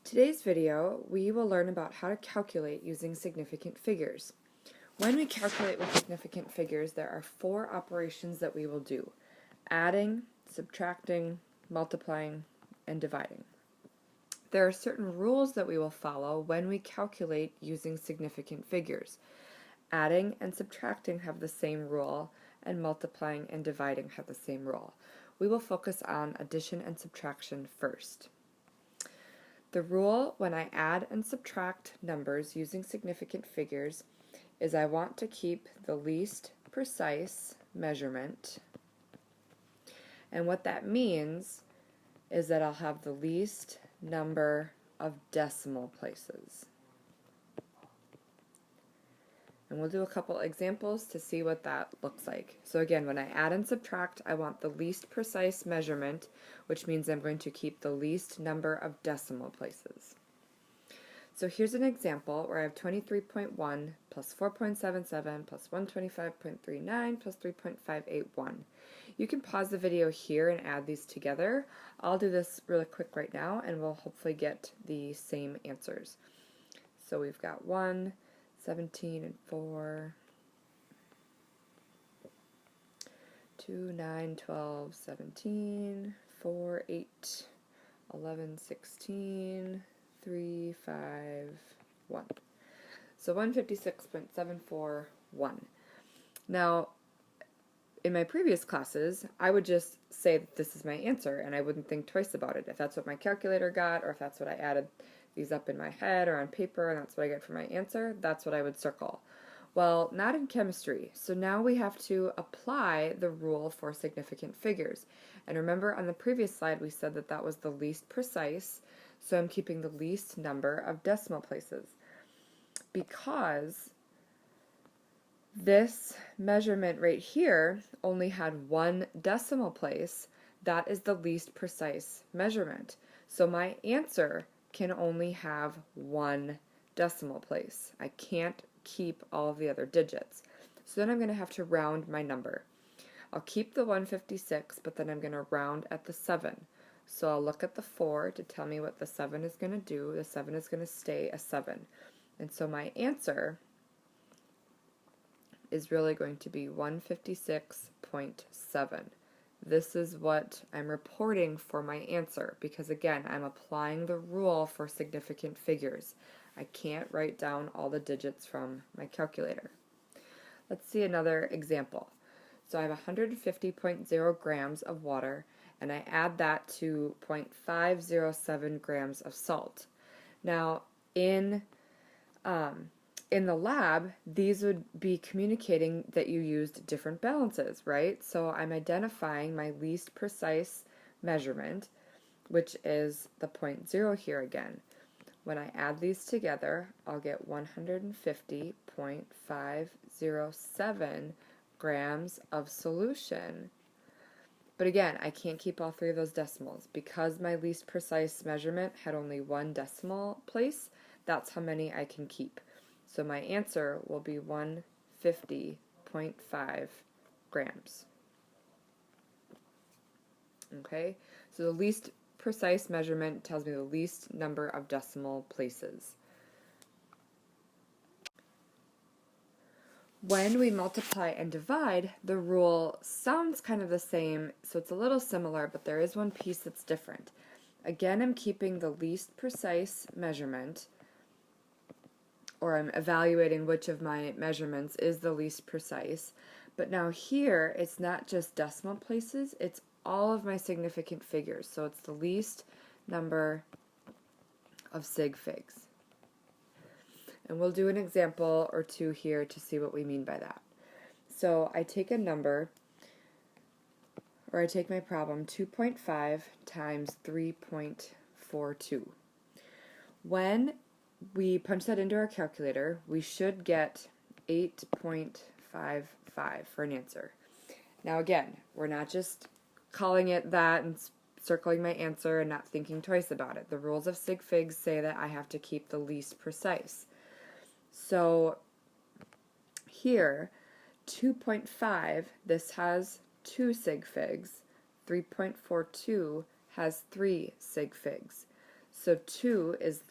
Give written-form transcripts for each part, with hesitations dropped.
Today's video, we will learn about how to calculate using significant figures. When we calculate with significant figures, there are four operations that we will do: adding, subtracting, multiplying, and dividing. There are certain rules that we will follow when we calculate using significant figures. Adding and subtracting have the same rule, and multiplying and dividing have the same rule. We will focus on addition and subtraction first. The rule when I add and subtract numbers using significant figures is I want to keep the least precise measurement, and what that means is that I'll have the least number of decimal places. And we'll do a couple examples to see what that looks like. So again, when I add and subtract, I want the least precise measurement, which means I'm going to keep the least number of decimal places. So here's an example where I have 23.1 plus 4.77 plus 125.39 plus 3.581. You can pause the video here and add these together. I'll do this really quick right now and we'll hopefully get the same answers. So we've got 1, 17 and 4, 2, 9, 12, 17, 4, 8, 11, 16, 3, 5, 1. So 156.741. Now, in my previous classes, I would just say that this is my answer and I wouldn't think twice about it. If that's what my calculator got, or if that's what I added these up in my head or on paper and that's what I get for my answer, that's what I would circle. Well, not in chemistry. So now we have to apply the rule for significant figures. And remember on the previous slide we said that that was the least precise, so I'm keeping the least number of decimal places. Because this measurement right here only had one decimal place, that is the least precise measurement. So my answer can only have one decimal place. I can't keep all of the other digits. So then I'm going to have to round my number. I'll keep the 156, but then I'm going to round at the 7. So I'll look at the 4 to tell me what the 7 is going to do. The 7 is going to stay a 7. And so my answer is really going to be 156.7. This is what I'm reporting for my answer because, again, I'm applying the rule for significant figures. I can't write down all the digits from my calculator. Let's see another example. So I have 150.0 grams of water and I add that to 0.507 grams of salt. Now, in the lab, these would be communicating that you used different balances, right? So I'm identifying my least precise measurement, which is the 0.0 here again. When I add these together, I'll get 150.507 grams of solution. But again, I can't keep all three of those decimals. Because my least precise measurement had only one decimal place, that's how many I can keep. So my answer will be 150.5 grams. Okay, so the least precise measurement tells me the least number of decimal places. When we multiply and divide, the rule sounds kind of the same, so it's a little similar, but there is one piece that's different. Again, I'm keeping the least precise measurement, or I'm evaluating which of my measurements is the least precise. But now here, it's not just decimal places, it's all of my significant figures. So it's the least number of sig figs. And we'll do an example or two here to see what we mean by that. So I take a number, or I take my problem, 2.5 times 3.42. When we punch that into our calculator, we should get 8.55 for an answer. Now again, we're not just calling it that and circling my answer and not thinking twice about it. The rules of sig figs say that I have to keep the least precise. So here, 2.5, this has 2 sig figs. 3.42 has 3 sig figs. So 2 is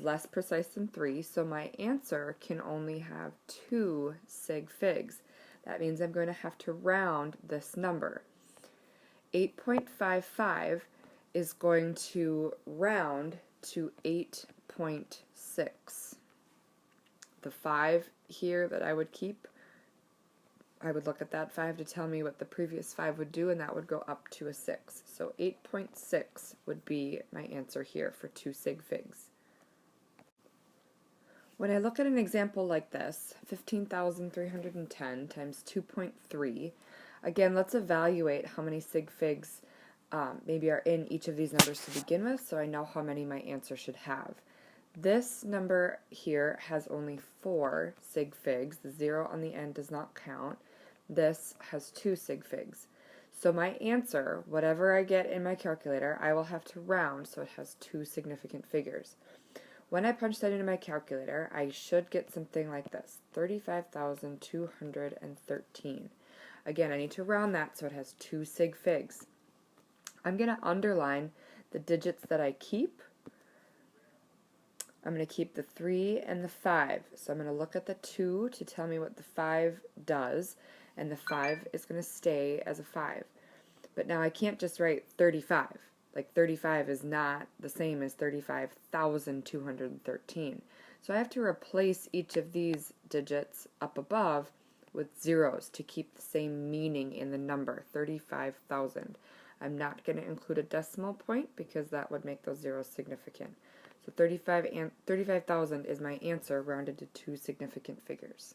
less precise than 3, so my answer can only have 2 sig figs. That means I'm going to have to round this number. 8.55 is going to round to 8.6. The 5 here that I would keep, I would look at that 5 to tell me what the previous 5 would do, and that would go up to a 6. So 8.6 would be my answer here for 2 sig figs. When I look at an example like this, 15,310 times 2.3, again, let's evaluate how many sig figs maybe are in each of these numbers to begin with, so I know how many my answer should have. This number here has only 4 sig figs. The 0 on the end does not count. This has 2 sig figs. So my answer, whatever I get in my calculator, I will have to round so it has 2 significant figures. When I punch that into my calculator, I should get something like this, 35,213. Again, I need to round that so it has 2 sig figs. I'm going to underline the digits that I keep. I'm going to keep the 3 and the 5. So I'm going to look at the 2 to tell me what the 5 does, and the 5 is going to stay as a 5. But now I can't just write 35. Like 35 is not the same as 35,213. So I have to replace each of these digits up above with zeros to keep the same meaning in the number, 35,000. I'm not going to include a decimal point because that would make those zeros significant. So 35,000 is my answer rounded to 2 significant figures.